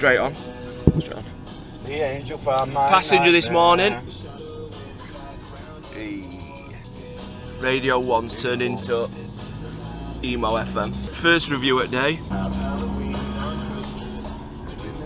Straight on. Straight on. The angel from my Passenger this morning. Hey. Radio 1's turned into Emo FM. First review at day.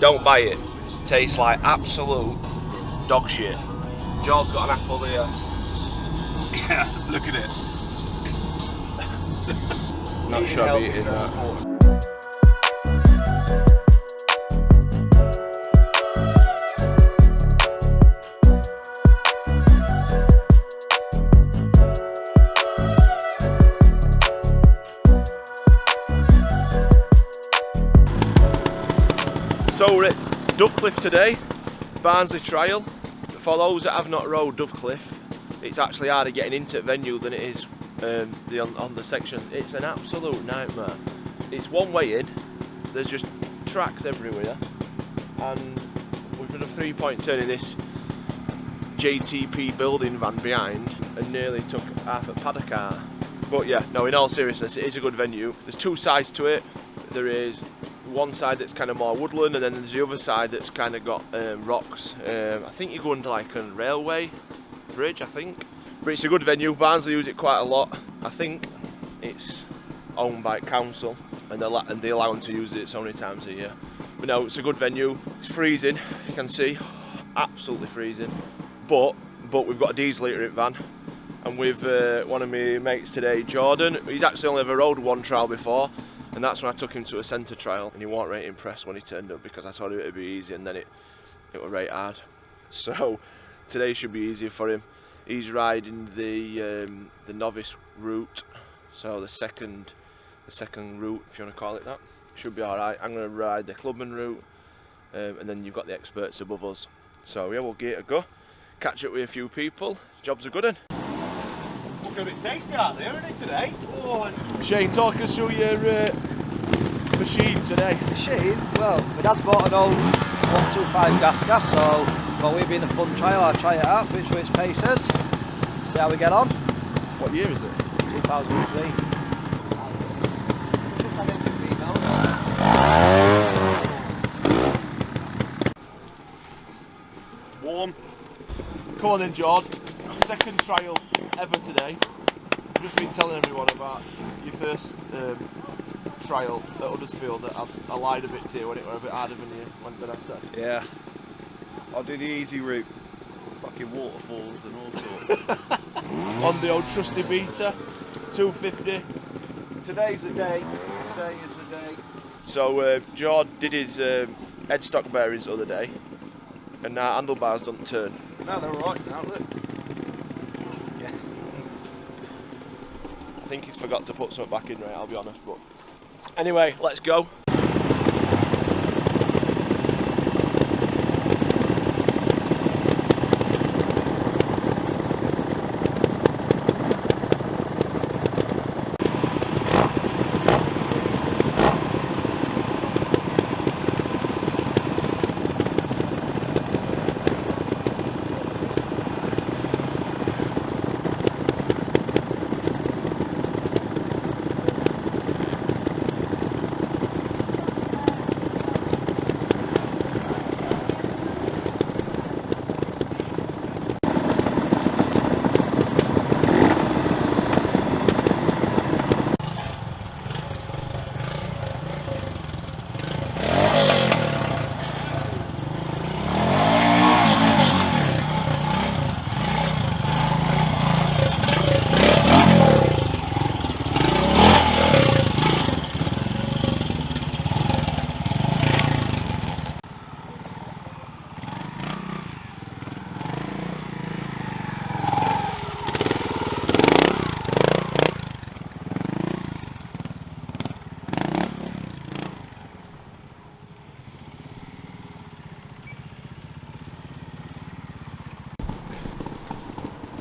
Don't buy it. Tastes like absolute dog shit. George's got an apple here. Yeah, look at it. Not sure I'll be eating that. So we're at Dovecliffe today, Barnsley trial. For those that have not rode Dovecliffe, it's actually harder getting into the venue than it is on the section. It's an absolute nightmare. It's one way in, there's just tracks everywhere, and we've done a 3-point turn in this JTP building van behind and nearly took half a paddock car. But yeah, no, in all seriousness, it is a good venue. There's two sides to it. There is one side that's kind of more woodland, and then there's the other side that's kind of got rocks. I think you're going to like a railway bridge, I think. But it's a good venue. Barnsley use it quite a lot. I think it's owned by council, and they allow them to use it so many times a year. But no, it's a good venue. It's freezing, you can see, absolutely freezing. But we've got a diesel eater van, and with one of my mates today, Jordan. He's actually only ever rode one trial before, and that's when I took him to a centre trial, and he wasn't really impressed when he turned up because I told him it'd be easy, and then it was right hard. So today should be easier for him. He's riding the novice route, so the second route, if you want to call it that. Should be all right. I'm going to ride the Clubman route, and then you've got the experts above us. So yeah, we'll give it a go. Catch up with a few people. Job's a good one. Looking a bit tasty out there, isn't it, today? Oh, Shane, talk us through your machine today. Machine? Well, my dad's bought an old 125 gas, so for we being a fun trial, I'll try it out, which for its paces, see how we get on. What year is it? 2003. Just had it warm. Come on then, George. Second trial ever today. I've just been telling everyone about your first trial at Huddersfield that I lied a bit to you when it was a bit harder than I said. Yeah. I'll do the easy route. Fucking waterfalls and all sorts. On the old trusty beater, 250. Today's the day. Today is the day. So George did his headstock bearings the other day, and now handlebars don't turn. No, they're alright now, look. Yeah. I think he's forgot to put something back in, right, I'll be honest, but anyway, let's go.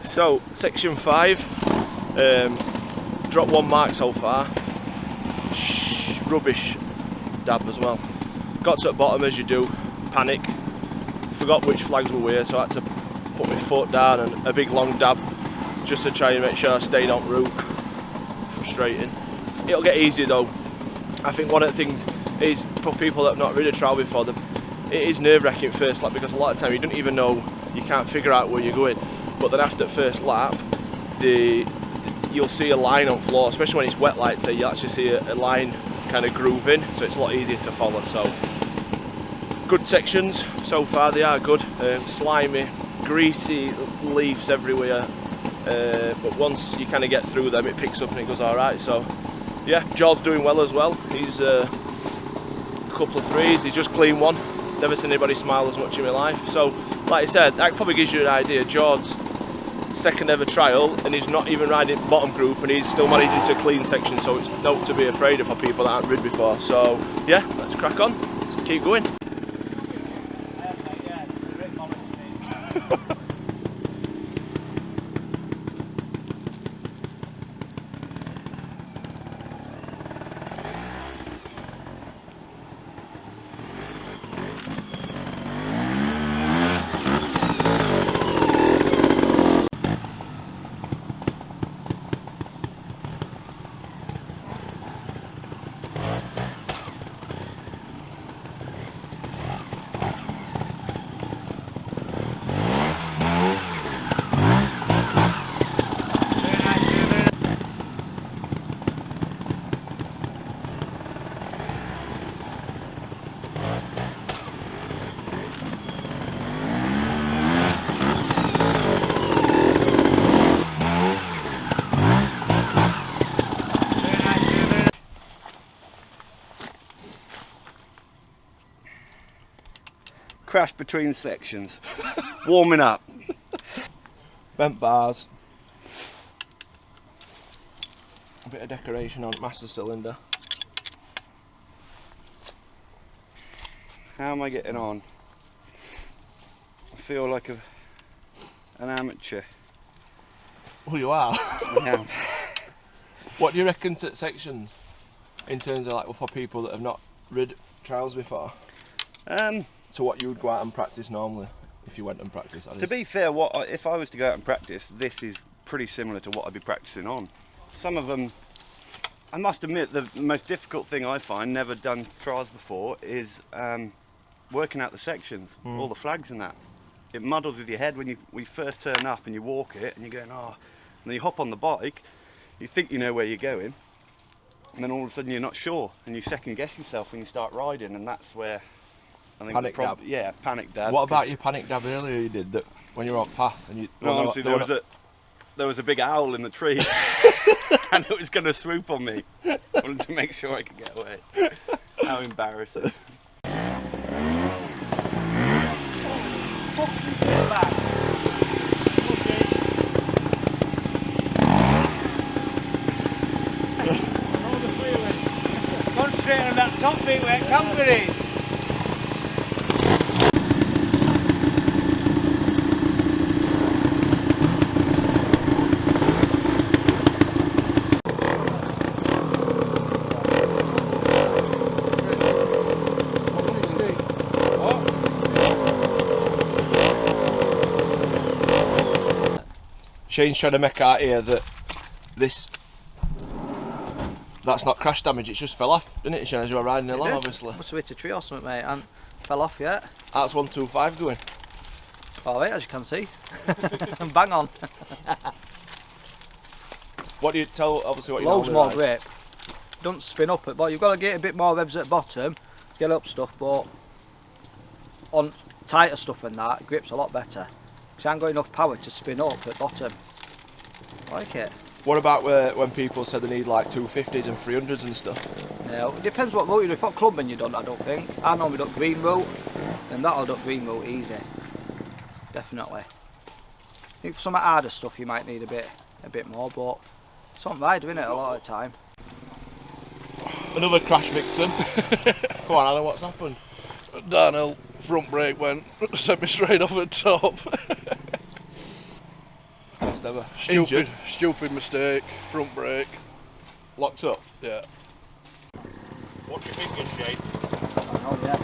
So, section 5, drop 1 mark so far, rubbish dab as well. Got to the bottom as you do, panic, forgot which flags were where, so I had to put my foot down and a big long dab just to try and make sure I stayed on route. Frustrating. It'll get easier though. I think one of the things is for people that have not ridden a trial before, it is nerve-wracking first lap, because a lot of time you don't even know, you can't figure out where you're going. But then after the first lap, you'll see a line on floor, especially when it's wet like today. You actually see a line kind of grooving, so it's a lot easier to follow. So good sections so far, they are good. Slimy, greasy leaves everywhere, but once you kind of get through them, it picks up and it goes all right. So yeah, George's doing well as well. He's a couple of threes, he's just clean one. Never seen anybody smile as much in my life. So like I said, that probably gives you an idea. George's second ever trial, and he's not even riding bottom group, and he's still managing to clean section, so it's not to be afraid of for people that aren't rid before. So yeah, let's crack on, let's keep going. Crash between sections. Warming up. Bent bars, a bit of decoration on master cylinder. How am I getting on? I feel like an amateur. Oh, you are? Yeah. What do you reckon to sections in terms of like for people that have not rid trials before? To what you would go out and practice normally, if you went and practiced? To be fair, if I was to go out and practice, this is pretty similar to what I'd be practicing on. Some of them, I must admit, the most difficult thing I find, never done trials before, is working out the sections, all the flags and that. It muddles with your head when you first turn up and you walk it, and you're going, oh, and then you hop on the bike, you think you know where you're going, and then all of a sudden you're not sure, and you second guess yourself when you start riding, and that's where I think panic dab. Yeah, panic dab. What about your panic dab earlier you did, that when you were on path and you... No, honestly, there was a big owl in the tree and it was going to swoop on me. I wanted to make sure I could get away. How embarrassing. Concentrate on that top bit where camber is. Shane's trying to make out here that that's not crash damage, it just fell off, didn't it, Shane, as you were riding along, obviously? Must have hit a tree or something, mate, and fell off yet. That's 125 going. All right, as you can see. Bang on. What do you tell, obviously, what you Loads more ride? grip. Don't spin up it, but you've got to get a bit more revs at the bottom, get up stuff, but on tighter stuff than that, grip's a lot better. Because I ain't got enough power to spin up at bottom. I like it. What about when people say they need like 250s and 300s and stuff? Yeah, it depends what route you do. If what Clubman you done, I don't think. I normally do green route, and that'll do green route easy. Definitely. I think for some harder stuff you might need a bit more, but it's on rider, isn't it, a lot of the time. Another crash victim. Come on, Alan, what's happened? Downhill front brake went, sent me straight off the top. Best ever. Injured. Stupid mistake, front brake. Locked up. Yeah. What do you thinking, Jay? Oh yeah.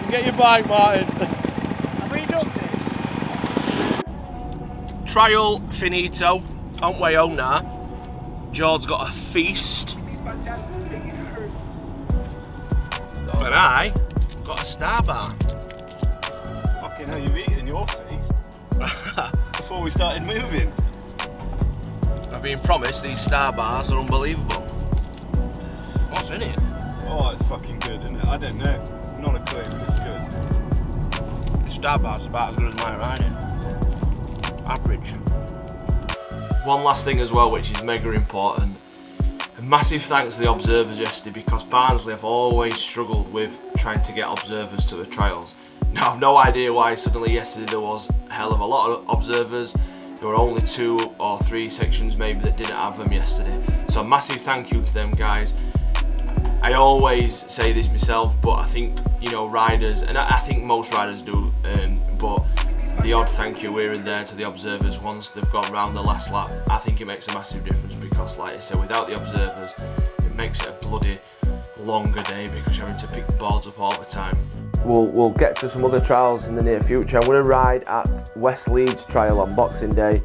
Get your bike, Martin. Have we done this? Trial finito. On way home now. George's got a feast. And I got a star bar. Fucking hell, you've eaten your feast before we started moving. I've been promised these star bars are unbelievable. What's in it? Oh, it's fucking good, isn't it? I don't know. Not a clue, but it's good. The star bar's about as good as my riding. Average. One last thing as well, which is mega important. A massive thanks to the observers yesterday, because Barnsley have always struggled with trying to get observers to the trials. Now I've no idea why suddenly yesterday there was a hell of a lot of observers. There were only 2 or 3 sections maybe that didn't have them yesterday. So a massive thank you to them guys. I always say this myself, but I think, you know, riders, and I think most riders do, but the odd thank you here and there to the observers once they've gone round the last lap, I think it makes a massive difference, because like I said, without the observers it makes it a bloody longer day because you're having to pick the boards up all the time. We'll get to some other trials in the near future. I'm going to ride at West Leeds trial on Boxing Day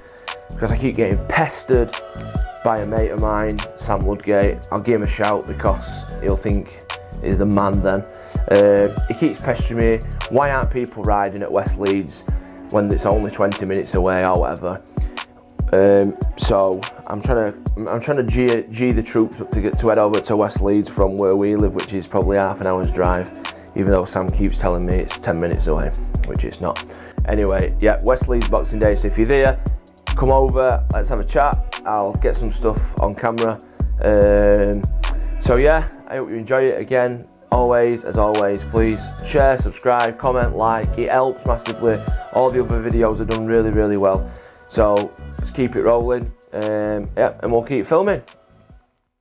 because I keep getting pestered by a mate of mine, Sam Woodgate. I'll give him a shout because he'll think he's the man then. He keeps pestering me, why aren't people riding at West Leeds when it's only 20 minutes away or whatever. So I'm trying to G the troops up to head over to West Leeds from where we live, which is probably half an hour's drive, even though Sam keeps telling me it's 10 minutes away, which it's not. Anyway, yeah, West Leeds Boxing Day, so if you're there, come over, let's have a chat. I'll get some stuff on camera. So yeah, I hope you enjoy it. Again, as always, please share, subscribe, comment, like. It helps massively. All the other videos are done really, really well. So let's keep it rolling. Yeah, and we'll keep filming.